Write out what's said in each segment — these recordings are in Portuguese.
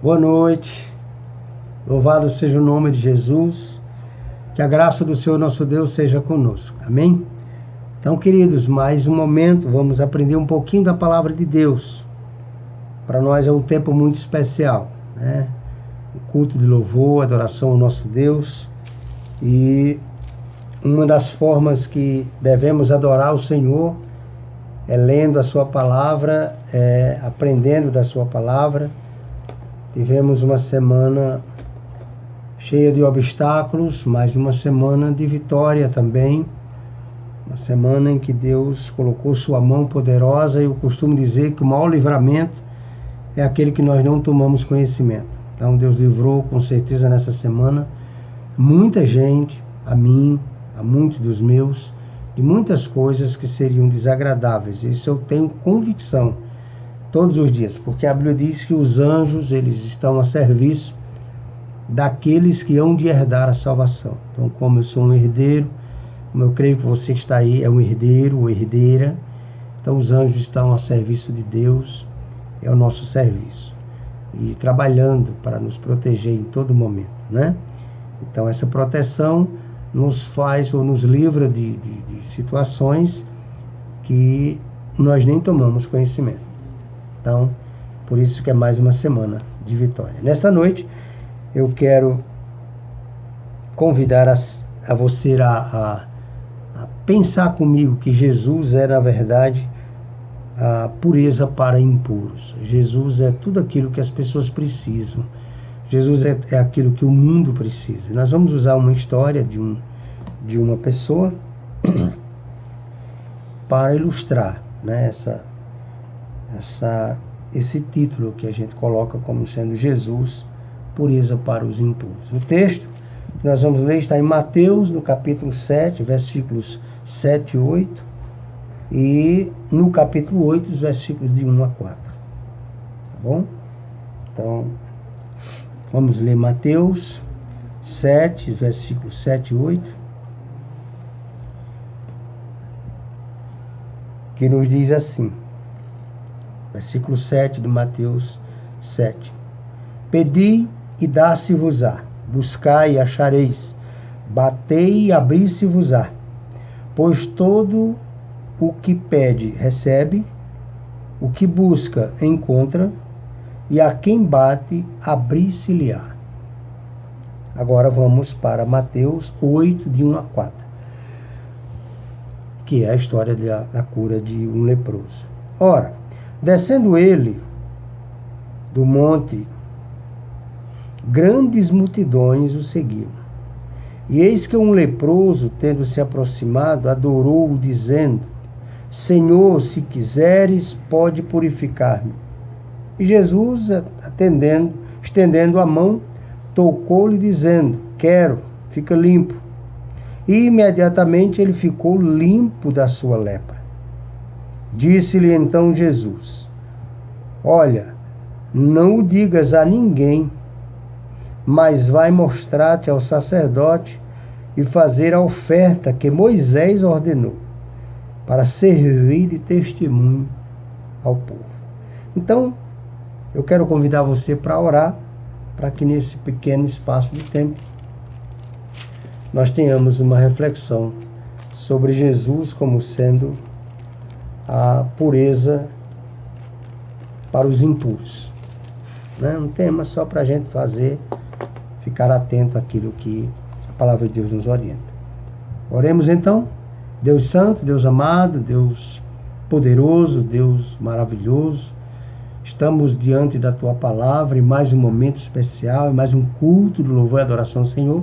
Boa noite, louvado seja o nome de Jesus, que a graça do Senhor nosso Deus seja conosco, amém? Então, queridos, mais um momento, vamos aprender um pouquinho da palavra de Deus. Para nós é um tempo muito especial, né? O culto de louvor, adoração ao nosso Deus, e uma das formas que devemos adorar o Senhor é lendo a sua palavra, aprendendo da sua palavra. Tivemos uma semana cheia de obstáculos, mas uma semana de vitória também. Uma semana em que Deus colocou sua mão poderosa, e eu costumo dizer que o maior livramento é aquele que nós não tomamos conhecimento. Então Deus livrou com certeza nessa semana muita gente, a mim, a muitos dos meus, de muitas coisas que seriam desagradáveis. Isso eu tenho convicção todos os dias, porque a Bíblia diz que os anjos, eles estão a serviço daqueles que hão de herdar a salvação. Então, como eu sou um herdeiro, como eu creio que você que está aí é um herdeiro ou herdeira, então os anjos estão a serviço de Deus, é o nosso serviço, e trabalhando para nos proteger em todo momento, né? Então essa proteção nos faz ou nos livra de situações que nós nem tomamos conhecimento. Então, por isso que é mais uma semana de vitória. Nesta noite, eu quero convidar a você a pensar comigo que Jesus é, na verdade, a pureza para impuros. Jesus é tudo aquilo que as pessoas precisam. Jesus é aquilo que o mundo precisa. Nós vamos usar uma história de uma pessoa para ilustrar, né, esse título que a gente coloca como sendo Jesus, pureza para os impuros. O texto que nós vamos ler está em Mateus, no capítulo 7, versículos 7 e 8, e no capítulo 8, os versículos de 1 a 4. Tá bom? Então, vamos ler Mateus 7, versículos 7 e 8, que nos diz assim, versículo 7 de Mateus 7. Pedi e dá-se-vos-á, buscai e achareis, batei e abri-se-vos-á, pois todo o que pede recebe, o que busca encontra, e a quem bate abrir-se-lhe-á. Agora vamos para Mateus 8, de 1 a 4, que é a história da cura de um leproso. Ora, descendo ele do monte, grandes multidões o seguiam. E eis que um leproso, tendo se aproximado, adorou-o, dizendo: Senhor, se quiseres, pode purificar-me. E Jesus, estendendo a mão, tocou-lhe, dizendo: Quero, fica limpo. E imediatamente ele ficou limpo da sua lepra. Disse-lhe então Jesus: Olha, não o digas a ninguém, mas vai mostrar-te ao sacerdote e fazer a oferta que Moisés ordenou, para servir de testemunho ao povo. Então, eu quero convidar você para orar, para que nesse pequeno espaço de tempo nós tenhamos uma reflexão sobre Jesus como sendo a pureza para os impuros. Né? Um tema só para a gente ficar atento àquilo que a palavra de Deus nos orienta. Oremos então. Deus santo, Deus amado, Deus poderoso, Deus maravilhoso, estamos diante da tua palavra em mais um momento especial, em mais um culto de louvor e adoração ao Senhor.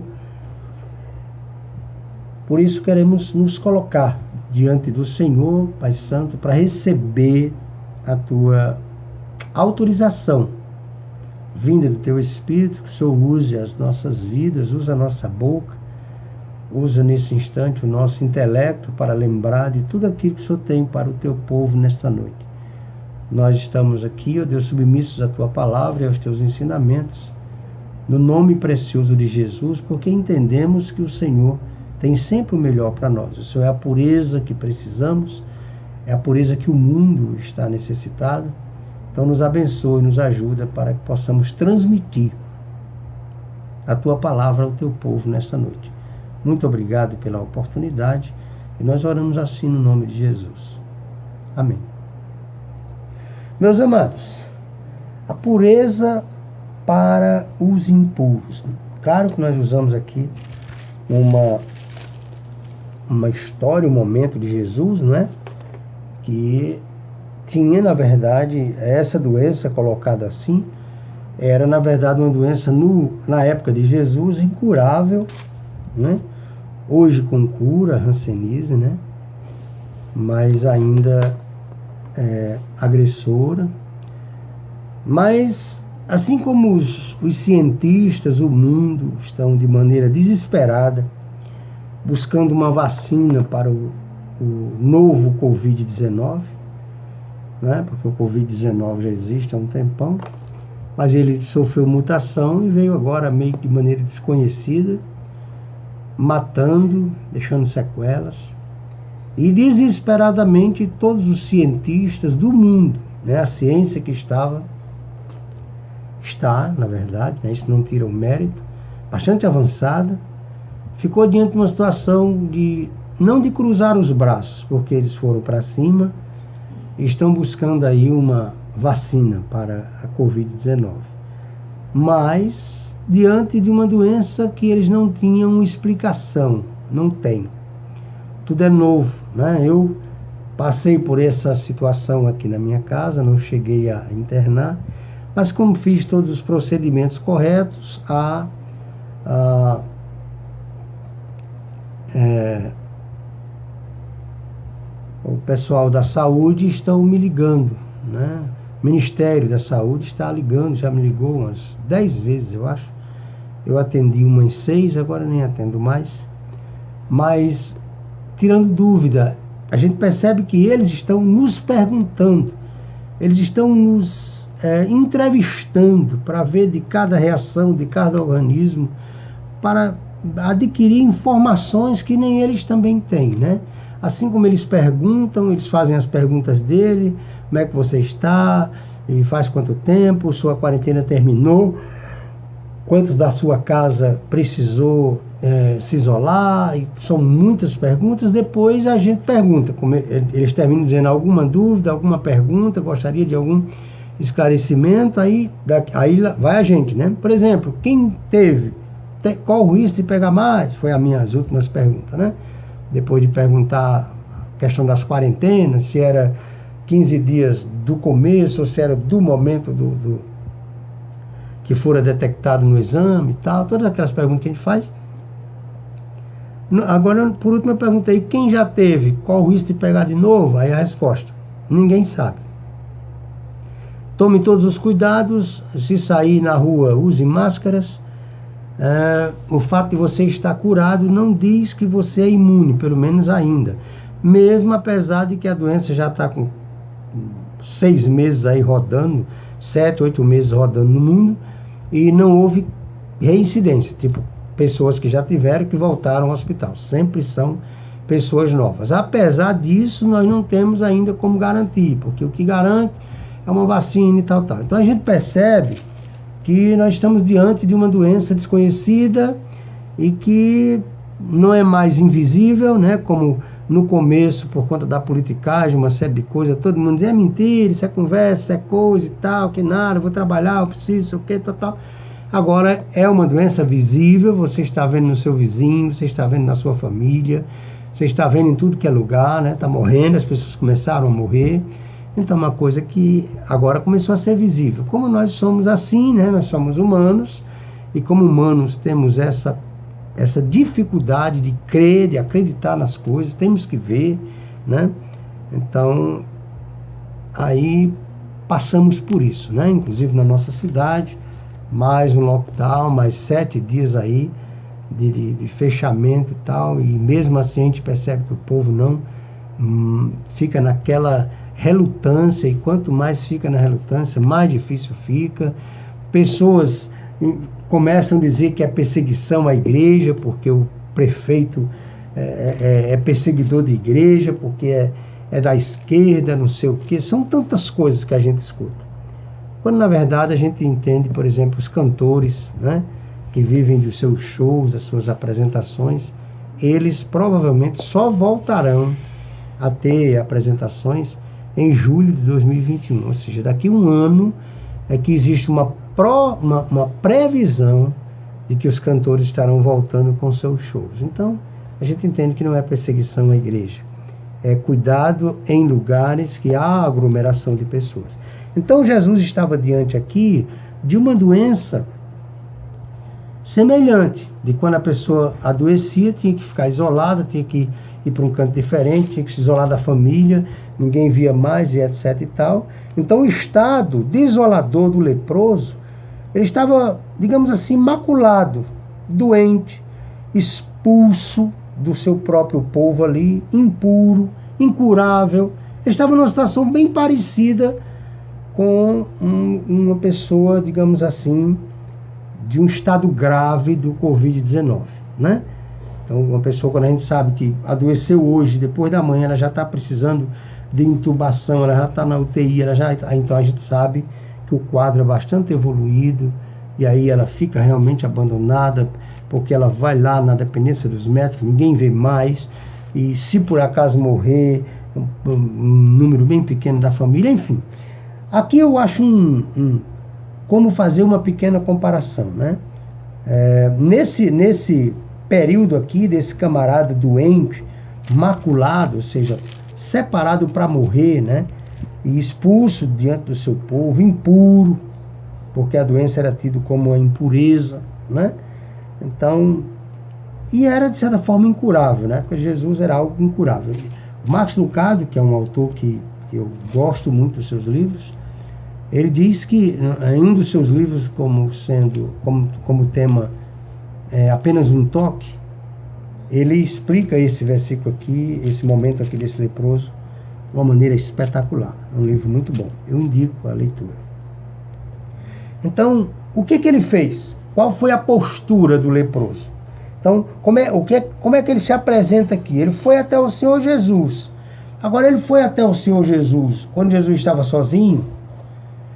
Por isso queremos nos colocar diante do Senhor, Pai Santo, para receber a tua autorização vinda do teu Espírito, que o Senhor use as nossas vidas, use a nossa boca, usa nesse instante o nosso intelecto para lembrar de tudo aquilo que o Senhor tem para o teu povo nesta noite. Nós estamos aqui, ó Deus, submissos à tua palavra e aos teus ensinamentos, no nome precioso de Jesus, porque entendemos que o Senhor tem sempre o melhor para nós. O Senhor é a pureza que precisamos, é a pureza que o mundo está necessitado, Então nos abençoe, nos ajuda para que possamos transmitir a tua palavra ao teu povo nesta noite. Muito obrigado pela oportunidade e nós oramos assim no nome de Jesus. Amém. Meus amados, a pureza para os impuros. Claro que nós usamos aqui uma história, um momento de Jesus, não é? Que tinha, na verdade, essa doença colocada assim, era, na verdade, uma doença, na época de Jesus, incurável, né? Hoje com cura, hanseníase, né? Mas ainda agressora. Mas, assim como os cientistas, o mundo estão de maneira desesperada buscando uma vacina para o novo Covid-19, né? Porque o Covid-19 já existe há um tempão, mas ele sofreu mutação e veio agora meio que de maneira desconhecida, matando, deixando sequelas. E desesperadamente todos os cientistas do mundo, né? A ciência que está, na verdade, né? Isso não tira o mérito, bastante avançada, ficou diante de uma situação não de cruzar os braços, porque eles foram para cima e estão buscando aí uma vacina para a Covid-19. Mas diante de uma doença que eles não tinham explicação, não tem. Tudo é novo, né? Eu passei por essa situação aqui na minha casa, não cheguei a internar, mas como fiz todos os procedimentos corretos, o pessoal da saúde estão me ligando, né? O Ministério da Saúde está ligando, já me ligou umas 10 vezes, eu acho. Eu atendi umas 6, agora nem atendo mais. Mas, tirando dúvida, a gente percebe que eles estão nos perguntando, eles estão nos entrevistando para ver de cada reação, de cada organismo, para adquirir informações que nem eles também têm, né? Assim como eles perguntam, eles fazem as perguntas dele, como é que você está, e faz quanto tempo, sua quarentena terminou, quantos da sua casa precisou se isolar, e são muitas perguntas. Depois a gente pergunta, eles terminam dizendo alguma dúvida, alguma pergunta, gostaria de algum esclarecimento, aí vai a gente, né? Por exemplo, quem qual o risco de pegar mais? Foi as minhas últimas perguntas, né? Depois de perguntar a questão das quarentenas, se era 15 dias do começo, ou se era do momento que fora detectado no exame e tal, todas aquelas perguntas que a gente faz. Agora, por último, eu perguntei, quem já teve, qual o risco de pegar de novo? Aí a resposta, ninguém sabe. Tome todos os cuidados, se sair na rua, use máscaras. O fato de você estar curado não diz que você é imune, pelo menos ainda. Mesmo apesar de que a doença já está com 6 meses aí rodando, 7, 8 meses rodando no mundo, e não houve reincidência, tipo pessoas que já tiveram, que voltaram ao hospital. Sempre são pessoas novas. Apesar disso, nós não temos ainda como garantir, porque o que garante é uma vacina e tal. Então a gente percebe que nós estamos diante de uma doença desconhecida e que não é mais invisível, né? Como no começo, por conta da politicagem, uma série de coisas, todo mundo dizia, é mentira, isso é conversa, isso é coisa e tal, que nada, vou trabalhar, eu preciso, o que, tal. Agora é uma doença visível, você está vendo no seu vizinho, você está vendo na sua família, você está vendo em tudo que é lugar, né? Está morrendo, as pessoas começaram a morrer. Então é uma coisa que agora começou a ser visível. Como nós somos assim, né? Nós somos humanos, e como humanos temos essa dificuldade de crer, de acreditar nas coisas, temos que ver, né? Então, aí passamos por isso, né? Inclusive na nossa cidade, mais um lockdown, mais 7 dias aí de fechamento e tal, e mesmo assim a gente percebe que o povo não fica naquela relutância, e quanto mais fica na relutância, mais difícil fica. Pessoas começam a dizer que é perseguição à igreja, porque o prefeito é perseguidor de igreja, porque é da esquerda, não sei o quê. São tantas coisas que a gente escuta. quando na verdade a gente entende, por exemplo, os cantores, né, que vivem dos seus shows, das suas apresentações, eles provavelmente só voltarão a ter apresentações em julho de 2021, ou seja, daqui a um ano é que existe uma previsão de que os cantores estarão voltando com seus shows. Então, a gente entende que não é perseguição à igreja, é cuidado em lugares que há aglomeração de pessoas. Então, Jesus estava diante aqui de uma doença semelhante, de quando a pessoa adoecia, tinha que ficar isolada, tinha que ir para um canto diferente, tinha que se isolar da família, ninguém via mais e etc e tal. Então o estado desolador do leproso, ele estava, digamos assim, maculado, doente, expulso do seu próprio povo ali, impuro, incurável. Ele estava numa situação bem parecida com uma pessoa, digamos assim, de um estado grave do Covid-19, né? Então, uma pessoa, quando a gente sabe que adoeceu hoje, depois da manhã, ela já está precisando de intubação, ela já está na UTI, então a gente sabe que o quadro é bastante evoluído, e aí ela fica realmente abandonada, porque ela vai lá na dependência dos médicos, ninguém vê mais, e se por acaso morrer, um número bem pequeno da família, enfim. Aqui eu acho como fazer uma pequena comparação, né? Nesse período aqui desse camarada doente, maculado, ou seja, separado para morrer, né? E expulso diante do seu povo, impuro, porque a doença era tida como uma impureza, né? Então, e era de certa forma incurável, né? Porque Jesus era algo incurável. Max Lucado, que é um autor que eu gosto muito dos seus livros, ele diz que em um dos seus livros, como tema apenas um toque, ele explica esse versículo aqui, esse momento aqui desse leproso, de uma maneira espetacular. É um livro muito bom. Eu indico a leitura. Então, o que ele fez? Qual foi a postura do leproso? Então, como é que ele se apresenta aqui? Ele foi até o Senhor Jesus. Agora, ele foi até o Senhor Jesus quando Jesus estava sozinho.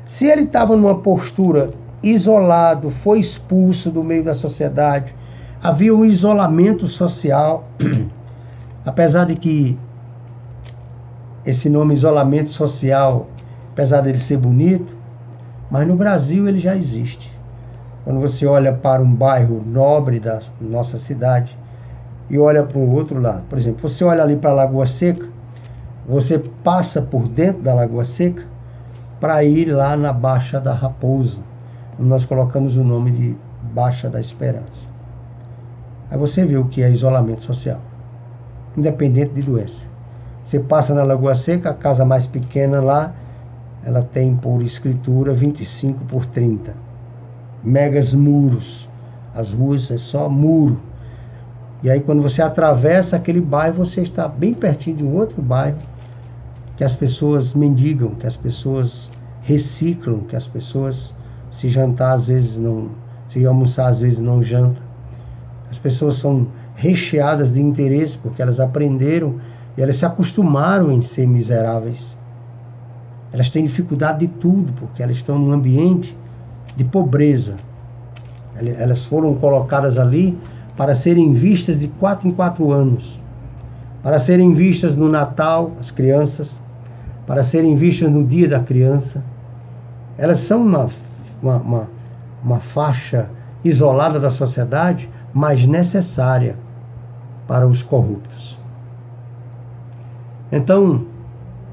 Se ele estava numa postura isolado, foi expulso do meio da sociedade, havia um isolamento social, apesar de que esse nome isolamento social, apesar dele ser bonito, mas no Brasil ele já existe. Quando você olha para um bairro nobre da nossa cidade e olha para o outro lado, por exemplo, você olha ali para a Lagoa Seca, você passa por dentro da Lagoa Seca para ir lá na Baixa da Raposa, onde nós colocamos o nome de Baixa da Esperança. Aí você vê o que é isolamento social, independente de doença. Você passa na Lagoa Seca, a casa mais pequena lá, ela tem por escritura 25 por 30. Megas muros. As ruas é só muro. E aí quando você atravessa aquele bairro, você está bem pertinho de um outro bairro, que as pessoas mendigam, que as pessoas reciclam, que as pessoas se jantar às vezes não, se almoçar às vezes não jantam. As pessoas são recheadas de interesse porque elas aprenderam e elas se acostumaram em ser miseráveis. Elas têm dificuldade de tudo porque elas estão num ambiente de pobreza. Elas foram colocadas ali para serem vistas de 4 em 4 anos, para serem vistas no Natal, as crianças, para serem vistas no dia da criança. Elas são uma faixa isolada da sociedade, mas necessária para os corruptos. Então,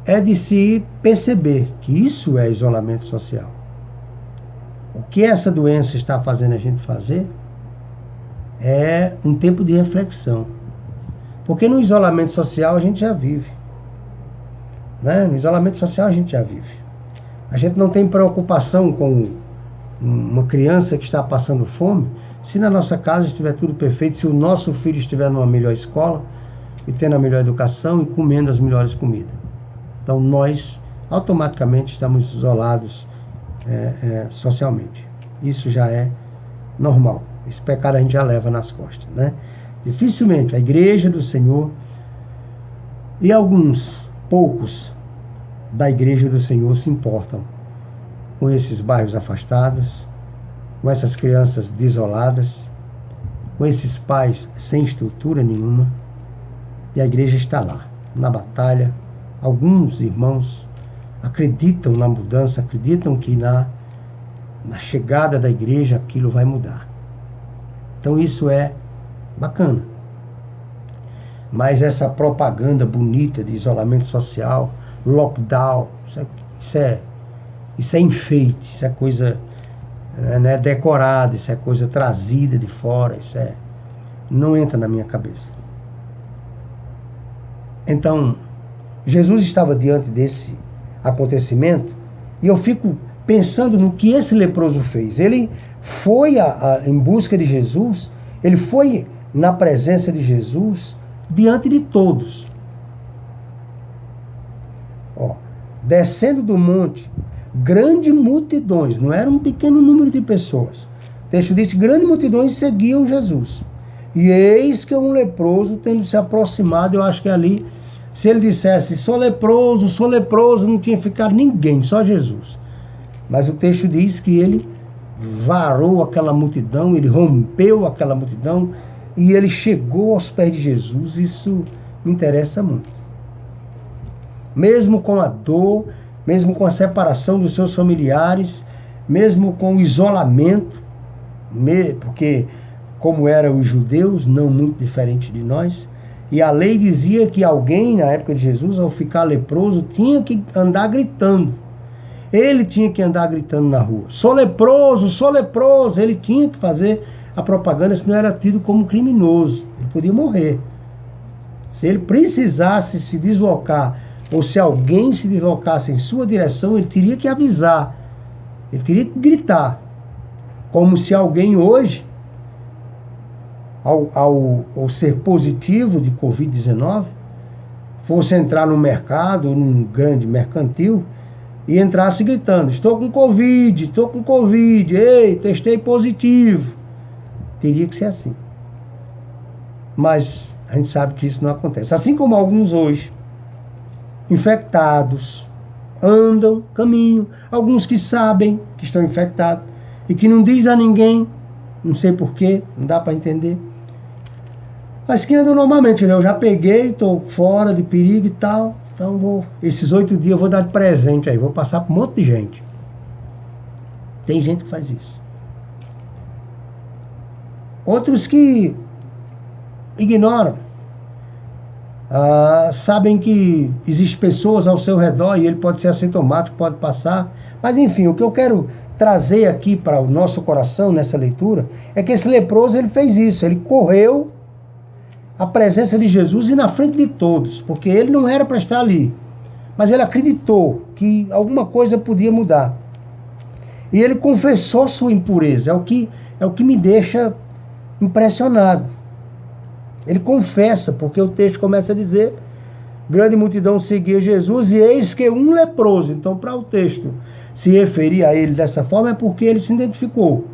é de se perceber que isso é isolamento social. O que essa doença está fazendo a gente fazer é um tempo de reflexão. Porque no isolamento social a gente já vive. Né? No isolamento social a gente já vive. A gente não tem preocupação com uma criança que está passando fome, se na nossa casa estiver tudo perfeito, se o nosso filho estiver numa melhor escola e tendo a melhor educação e comendo as melhores comidas. Então nós automaticamente estamos isolados socialmente. Isso já é normal. Esse pecado a gente já leva nas costas, né? Dificilmente a igreja do Senhor e poucos da igreja do Senhor se importam com esses bairros afastados, com essas crianças desoladas, com esses pais sem estrutura nenhuma. E a igreja está lá, na batalha. Alguns irmãos acreditam na mudança, acreditam que na chegada da igreja aquilo vai mudar. Então isso é bacana. Mas essa propaganda bonita de isolamento social, lockdown, isso é enfeite, isso é coisa decorada, isso é coisa trazida de fora, não entra na minha cabeça. Então, Jesus estava diante desse acontecimento e eu fico pensando no que esse leproso fez. Ele foi em busca de Jesus, ele foi na presença de Jesus diante de todos. Descendo do monte, grandes multidões, não era um pequeno número de pessoas. O texto diz que grandes multidões seguiam Jesus. E eis que um leproso, tendo se aproximado, eu acho que ali, se ele dissesse, sou leproso, não tinha ficado ninguém, só Jesus. Mas o texto diz que ele varou aquela multidão, ele rompeu aquela multidão e ele chegou aos pés de Jesus. Isso me interessa muito. Mesmo com a dor, mesmo com a separação dos seus familiares, mesmo com o isolamento, porque como eram os judeus, não muito diferente de nós, e a lei dizia que alguém, na época de Jesus, ao ficar leproso, tinha que andar gritando. Ele tinha que andar gritando na rua. Sou leproso. Ele tinha que fazer a propaganda, senão era tido como criminoso. Ele podia morrer. Se ele precisasse se deslocar, ou se alguém se deslocasse em sua direção, ele teria que avisar. Ele teria que gritar. Como se alguém hoje, ao ser positivo de Covid-19, fosse entrar no mercado, num grande mercantil, e entrasse gritando, estou com Covid, ei, testei positivo. Teria que ser assim. Mas a gente sabe que isso não acontece. Assim como alguns hoje, infectados, andam, caminham, alguns que sabem que estão infectados e que não diz a ninguém, não sei porquê, não dá para entender, mas que andam normalmente, né? Eu já peguei, estou fora de perigo e tal, então esses 8 dias eu vou dar de presente aí, vou passar para um monte de gente. Tem gente que faz isso. Outros que ignoram, sabem que existem pessoas ao seu redor e ele pode ser assintomático, pode passar. Mas enfim, o que eu quero trazer aqui para o nosso coração nessa leitura é que esse leproso, ele fez isso, ele correu à presença de Jesus e na frente de todos, porque ele não era para estar ali, mas ele acreditou que alguma coisa podia mudar. E ele confessou sua impureza, é o que me deixa impressionado. Ele confessa, porque o texto começa a dizer, grande multidão seguia Jesus e eis que um leproso. Então, para o texto se referir a ele dessa forma, é porque ele se identificou.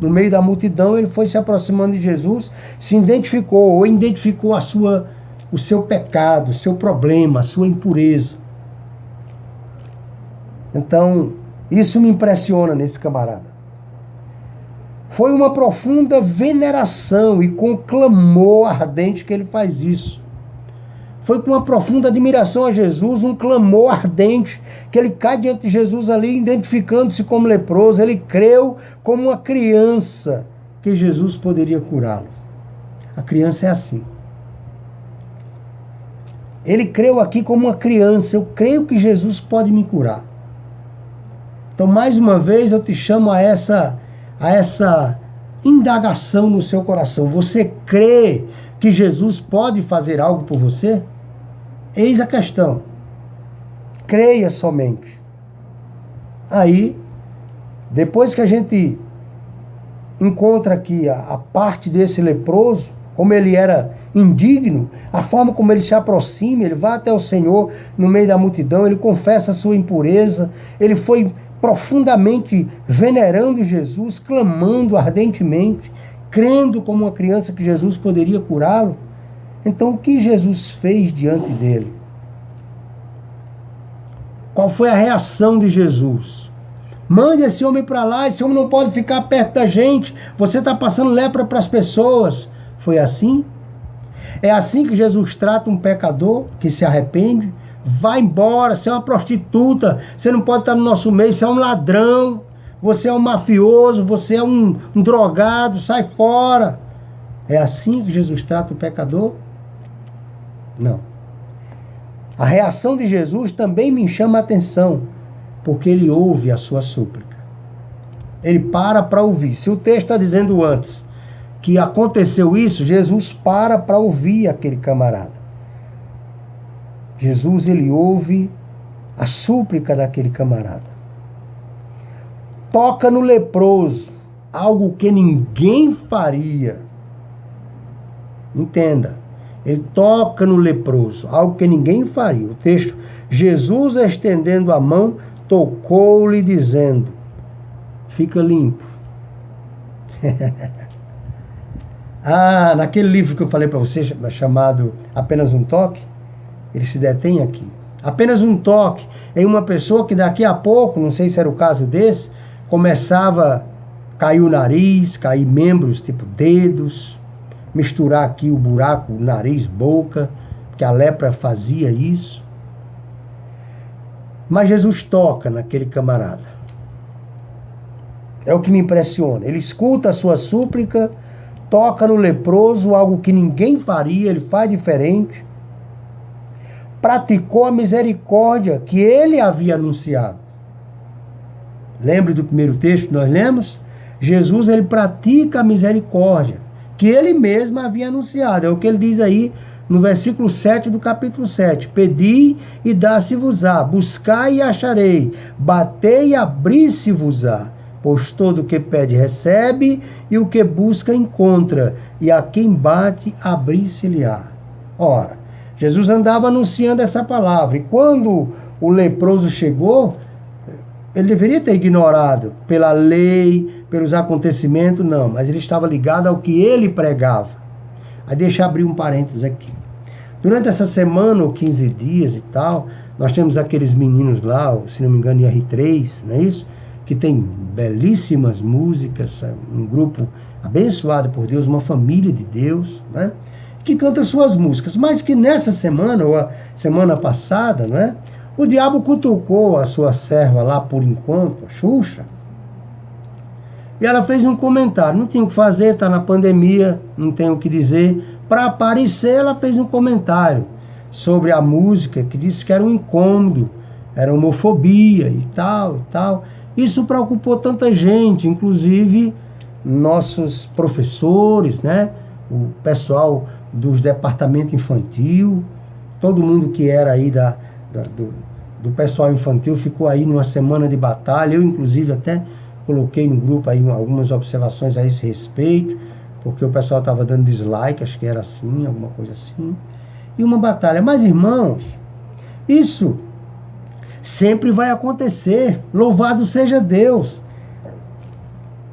No meio da multidão, ele foi se aproximando de Jesus, se identificou, ou identificou o seu pecado, o seu problema, a sua impureza. Então, isso me impressiona nesse camarada. Foi uma profunda veneração e com clamor ardente que ele faz isso. Foi com uma profunda admiração a Jesus, um clamor ardente, que ele cai diante de Jesus ali, identificando-se como leproso. Ele creu como uma criança que Jesus poderia curá-lo. A criança é assim. Ele creu aqui como uma criança. Eu creio que Jesus pode me curar. Então, mais uma vez, eu te chamo a essa indagação no seu coração. Você crê que Jesus pode fazer algo por você? Eis a questão. Creia somente. Aí, depois que a gente encontra aqui a parte desse leproso, como ele era indigno, a forma como ele se aproxima, ele vai até o Senhor no meio da multidão, ele confessa a sua impureza, ele foi profundamente venerando Jesus, clamando ardentemente, crendo como uma criança que Jesus poderia curá-lo. Então, o que Jesus fez diante dele? Qual foi a reação de Jesus? Mande esse homem para lá, esse homem não pode ficar perto da gente. Você está passando lepra para as pessoas. Foi assim? É assim que Jesus trata um pecador que se arrepende? Vai embora, você é uma prostituta, você não pode estar no nosso meio, você é um ladrão, você é um mafioso, você é um drogado, sai fora. É assim que Jesus trata o pecador? Não. A reação de Jesus também me chama a atenção, porque ele ouve a sua súplica. Ele para ouvir. Se o texto está dizendo antes que aconteceu isso, Jesus para ouvir aquele camarada. Jesus, ele ouve a súplica daquele camarada. Toca no leproso, algo que ninguém faria. Entenda, ele toca no leproso, algo que ninguém faria. O texto, Jesus estendendo a mão, tocou-lhe dizendo, fica limpo. Naquele livro que eu falei para você, chamado Apenas um Toque, ele se detém aqui. Apenas um toque em uma pessoa que daqui a pouco, não sei se era o caso desse, começava a cair o nariz, cair membros, tipo dedos, misturar aqui o buraco, o nariz, boca, porque a lepra fazia isso. Mas Jesus toca naquele camarada. É o que me impressiona. Ele escuta a sua súplica, toca no leproso, algo que ninguém faria, ele faz diferente. Praticou a misericórdia que ele havia anunciado. Lembre do primeiro texto que nós lemos? Jesus, ele pratica a misericórdia que ele mesmo havia anunciado. É o que ele diz aí no versículo 7 do capítulo 7. Pedi e dá-se-vos-á, buscai e acharei, batei e abri-se-vos-á. Pois todo o que pede recebe, e o que busca encontra, e a quem bate abrir-se-lhe-á. Ora, Jesus andava anunciando essa palavra, e quando o leproso chegou, ele deveria ter ignorado pela lei, pelos acontecimentos, não, mas ele estava ligado ao que ele pregava. Aí deixa eu abrir um parênteses aqui. Durante essa semana, ou 15 dias e tal, nós temos aqueles meninos lá, se não me engano, R3, não é isso? Que tem belíssimas músicas, um grupo abençoado por Deus, uma família de Deus, né? Que canta suas músicas, mas que nessa semana, ou a semana passada, né? O diabo cutucou a sua serva lá por enquanto, a Xuxa, e ela fez um comentário, não tinha o que fazer, está na pandemia, não tem o que dizer. Para aparecer, ela fez um comentário sobre a música, que disse que era um incômodo, era homofobia e tal, e tal. Isso preocupou tanta gente, inclusive nossos professores, né? O pessoal dos departamentos infantil, todo mundo que era aí do pessoal infantil ficou aí numa semana de batalha. Eu, inclusive, até coloquei no grupo aí algumas observações a esse respeito, porque o pessoal estava dando dislike, acho que era assim, alguma coisa assim. E uma batalha. Mas, irmãos, isso sempre vai acontecer. Louvado seja Deus.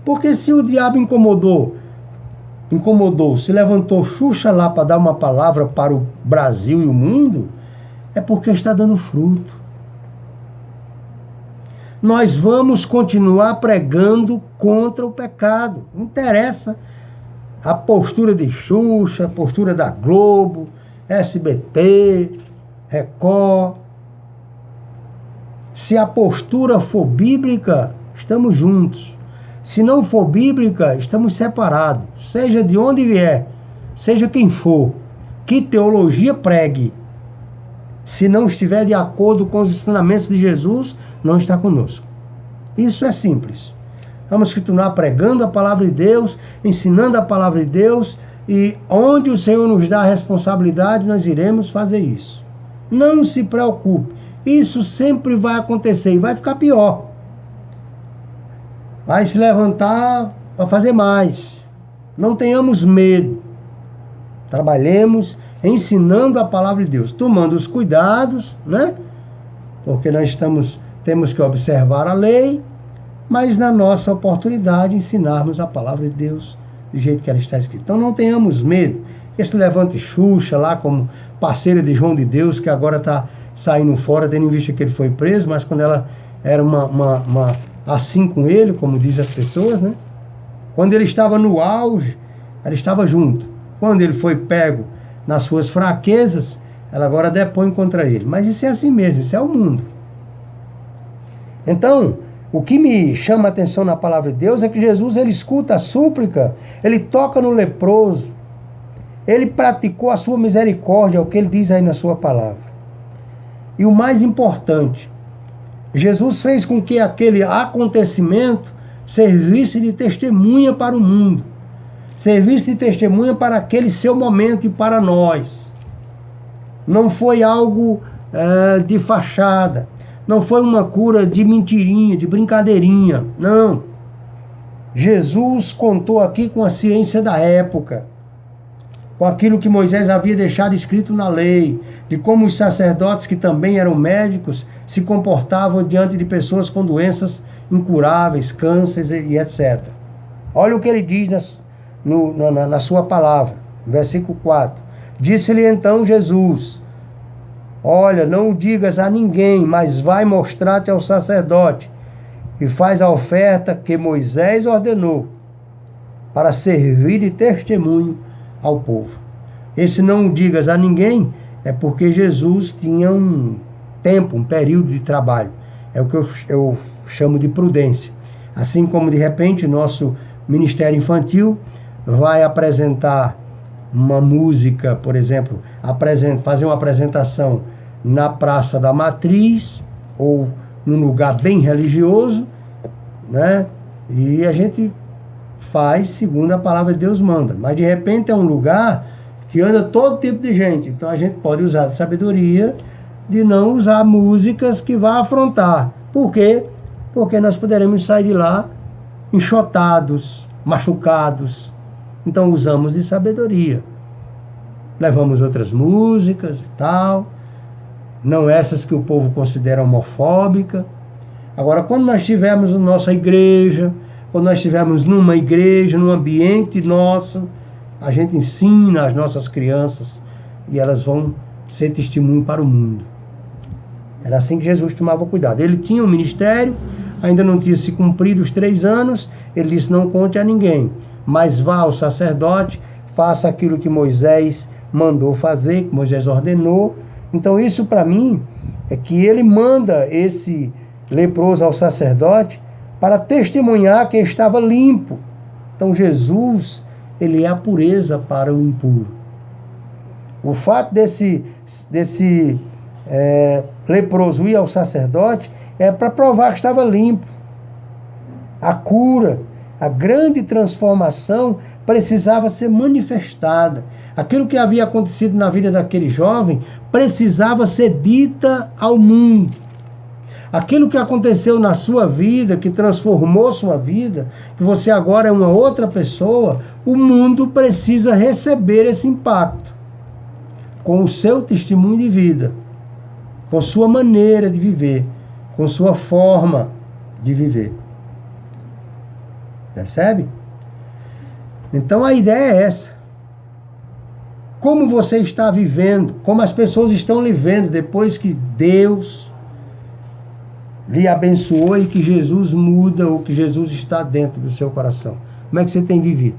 Porque se o diabo incomodou, se levantou Xuxa lá para dar uma palavra para o Brasil e o mundo, é porque está dando fruto. Nós vamos continuar pregando contra o pecado. Não interessa a postura de Xuxa, a postura da Globo, SBT, Record. Se a postura for bíblica, estamos juntos. Se não for bíblica, estamos separados. Seja de onde vier, seja quem for, que teologia pregue. Se não estiver de acordo com os ensinamentos de Jesus, não está conosco. Isso é simples. Vamos continuar pregando a palavra de Deus, ensinando a palavra de Deus, e onde o Senhor nos dá a responsabilidade, nós iremos fazer isso. Não se preocupe. Isso sempre vai acontecer e vai ficar pior. Vai se levantar para fazer mais. Não tenhamos medo. Trabalhemos ensinando a palavra de Deus, tomando os cuidados, né? Porque nós temos que observar a lei, mas na nossa oportunidade ensinarmos a palavra de Deus do jeito que ela está escrita. Então não tenhamos medo. Esse levante Xuxa lá como parceira de João de Deus, que agora está saindo fora, tendo visto que ele foi preso, mas quando ela era uma assim com ele, como dizem as pessoas, né? Quando ele estava no auge, ela estava junto. Quando ele foi pego nas suas fraquezas, ela agora depõe contra ele. Mas isso é assim mesmo, isso é o mundo. Então, o que me chama a atenção na palavra de Deus é que Jesus, ele escuta a súplica, ele toca no leproso, ele praticou a sua misericórdia, é o que ele diz aí na sua palavra. E o mais importante, Jesus fez com que aquele acontecimento servisse de testemunha para o mundo, servisse de testemunha para aquele seu momento e para nós. Não foi algo de fachada, não foi uma cura de mentirinha, de brincadeirinha, não. Jesus contou aqui com a ciência da época, com aquilo que Moisés havia deixado escrito na lei, de como os sacerdotes, que também eram médicos, se comportavam diante de pessoas com doenças incuráveis, cânceres e etc. Olha o que ele diz na sua palavra, versículo 4. Disse-lhe então Jesus: olha, não o digas a ninguém, mas vai mostrar-te ao sacerdote e faz a oferta que Moisés ordenou para servir de testemunho ao povo. Esse não o digas a ninguém é porque Jesus tinha um tempo, um período de trabalho. É o que eu chamo de prudência. Assim como de repente nosso Ministério Infantil vai apresentar uma música, por exemplo, fazer uma apresentação na Praça da Matriz ou num lugar bem religioso, né? E a gente faz segundo a palavra de Deus manda. Mas de repente é um lugar que anda todo tipo de gente. Então a gente pode usar a sabedoria de não usar músicas que vá afrontar. Por quê? Porque nós poderemos sair de lá enxotados, machucados. Então usamos de sabedoria. Levamos outras músicas e tal, não essas que o povo considera homofóbica. Agora, quando nós estivermos na nossa igreja, quando nós estivermos numa igreja, num ambiente nosso, a gente ensina as nossas crianças e elas vão ser testemunho para o mundo. Era assim que Jesus tomava cuidado. Ele tinha um ministério, ainda não tinha se cumprido os 3 anos, ele disse: não conte a ninguém, mas vá ao sacerdote, faça aquilo que Moisés mandou fazer, que Moisés ordenou. Então isso para mim é que ele manda esse leproso ao sacerdote para testemunhar que estava limpo. Então Jesus, ele é a pureza para o impuro. O fato desse leproso ir ao sacerdote é para provar que estava limpo. A cura, a grande transformação precisava ser manifestada. Aquilo que havia acontecido na vida daquele jovem precisava ser dita ao mundo. Aquilo que aconteceu na sua vida, que transformou sua vida, que você agora é uma outra pessoa, o mundo precisa receber esse impacto com o seu testemunho de vida, com sua maneira de viver, com sua forma de viver. Percebe? Então a ideia é essa. Como você está vivendo, como as pessoas estão lhe vendo depois que Deus lhe abençoou e que Jesus muda, ou que Jesus está dentro do seu coração. Como é que você tem vivido?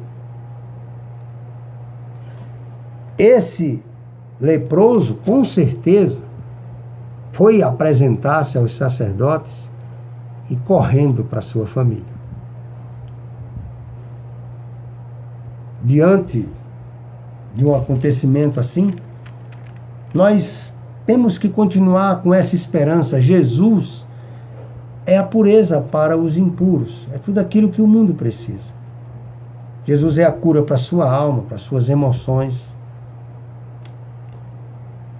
Esse leproso, com certeza, foi apresentar-se aos sacerdotes e correndo para sua família. Diante de um acontecimento assim, nós temos que continuar com essa esperança. Jesus é a pureza para os impuros. É tudo aquilo que o mundo precisa. Jesus é a cura para a sua alma, para as suas emoções.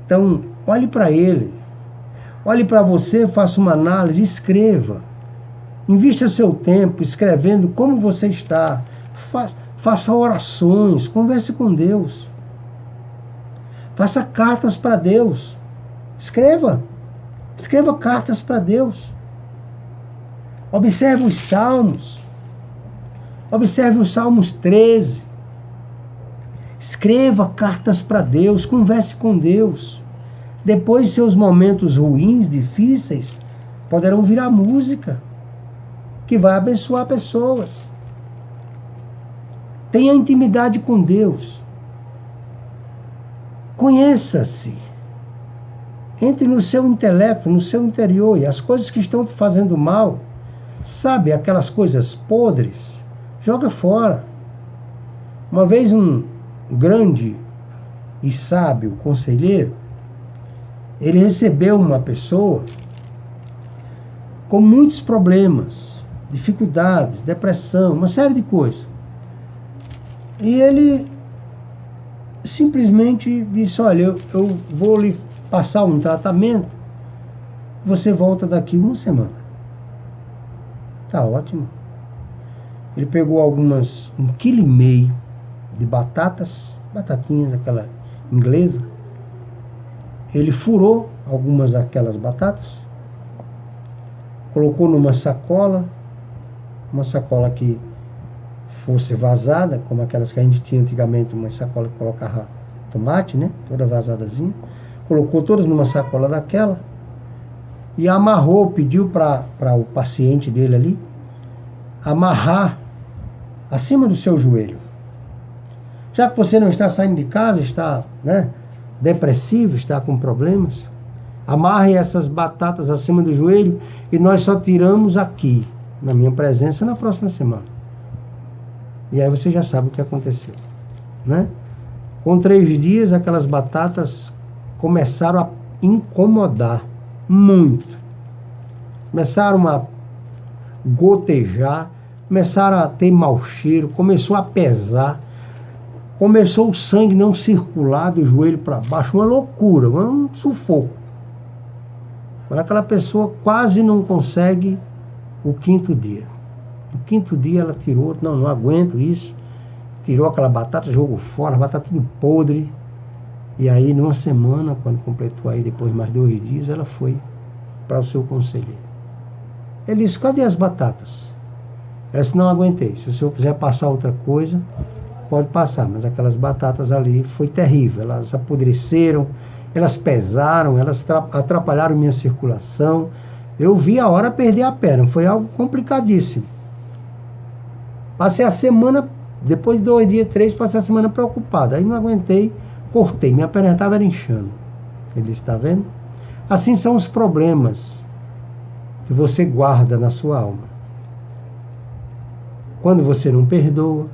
Então, olhe para Ele. Olhe para você, faça uma análise, escreva. Invista seu tempo escrevendo como você está. Faça orações, converse com Deus. Faça cartas para Deus. Escreva cartas para Deus. Observe os Salmos. Observe os Salmos 13. Escreva cartas para Deus, converse com Deus. Depois, seus momentos ruins, difíceis, poderão virar música. que vai abençoar pessoas. Tenha intimidade com Deus. Conheça-se. Entre no seu intelecto, no seu interior, e as coisas que estão te fazendo mal, sabe, aquelas coisas podres, joga fora. Uma vez um grande e sábio conselheiro, ele recebeu uma pessoa com muitos problemas, dificuldades, depressão, uma série de coisas. E ele simplesmente disse, olha, eu vou lhe passar um tratamento, você volta daqui uma semana. Tá ótimo. Ele pegou um quilo e meio de batatinhas, aquela inglesa. Ele furou algumas daquelas batatas, colocou numa sacola, uma sacola que fosse vazada, como aquelas que a gente tinha antigamente, uma sacola que colocava tomate, né? Toda vazadazinha. Colocou todas numa sacola daquela e amarrou, pediu para o paciente dele ali amarrar acima do seu joelho. Já que você não está saindo de casa, está, né, depressivo, está com problemas, amarre essas batatas acima do joelho e nós só tiramos aqui, na minha presença, na próxima semana. E aí você já sabe o que aconteceu, né? Com 3 dias, aquelas batatas começaram a incomodar muito. Começaram a gotejar, começaram a ter mau cheiro, começou a pesar, começou o sangue não circular do joelho para baixo, uma loucura, um sufoco. Quando aquela pessoa quase não consegue o 5º dia. No 5º dia ela tirou, não aguento isso, tirou aquela batata, jogou fora, a batata tudo podre. E aí, numa semana, quando completou aí, depois mais 2 dias, ela foi para o seu conselheiro. Ele disse, cadê as batatas? Ela disse, não aguentei. Se o senhor quiser passar outra coisa, pode passar. Mas aquelas batatas ali foi terrível. Elas apodreceram, elas pesaram, elas atrapalharam minha circulação. Eu vi a hora perder a perna. Foi algo complicadíssimo. Passei a semana, depois de 2 dias, 3, passei a semana preocupado. Aí não aguentei, cortei. Minha perna estava inchando. Ele está vendo? Assim são os problemas que você guarda na sua alma. Quando você não perdoa,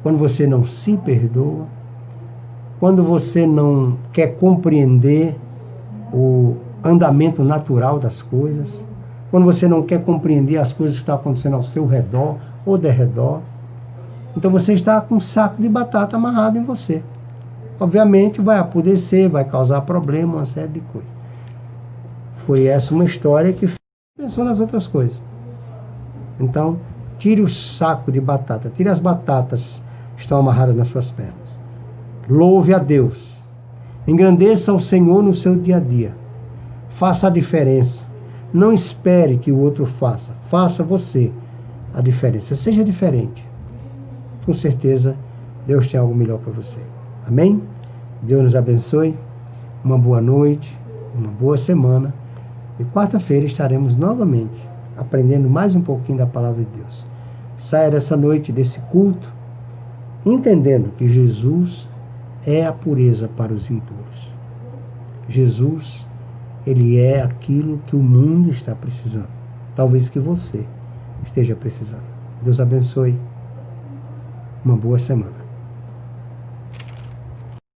quando você não se perdoa, quando você não quer compreender o andamento natural das coisas, quando você não quer compreender as coisas que estão acontecendo ao seu redor ou derredor, então você está com um saco de batata amarrado em você. Obviamente vai apodrecer, vai causar problema, uma série de coisas. Foi essa uma história que pensou nas outras coisas. Então, tire o saco de batata, tire as batatas que estão amarradas nas suas pernas. Louve a Deus. Engrandeça o Senhor no seu dia a dia. Faça a diferença. Não espere que o outro faça. Faça você a diferença. Seja diferente. Com certeza, Deus tem algo melhor para você. Amém? Deus nos abençoe. Uma boa noite, uma boa semana. E quarta-feira estaremos novamente aprendendo mais um pouquinho da palavra de Deus. Saia dessa noite, desse culto, entendendo que Jesus é a pureza para os impuros. Jesus, ele é aquilo que o mundo está precisando. Talvez que você esteja precisando. Deus abençoe. Uma boa semana.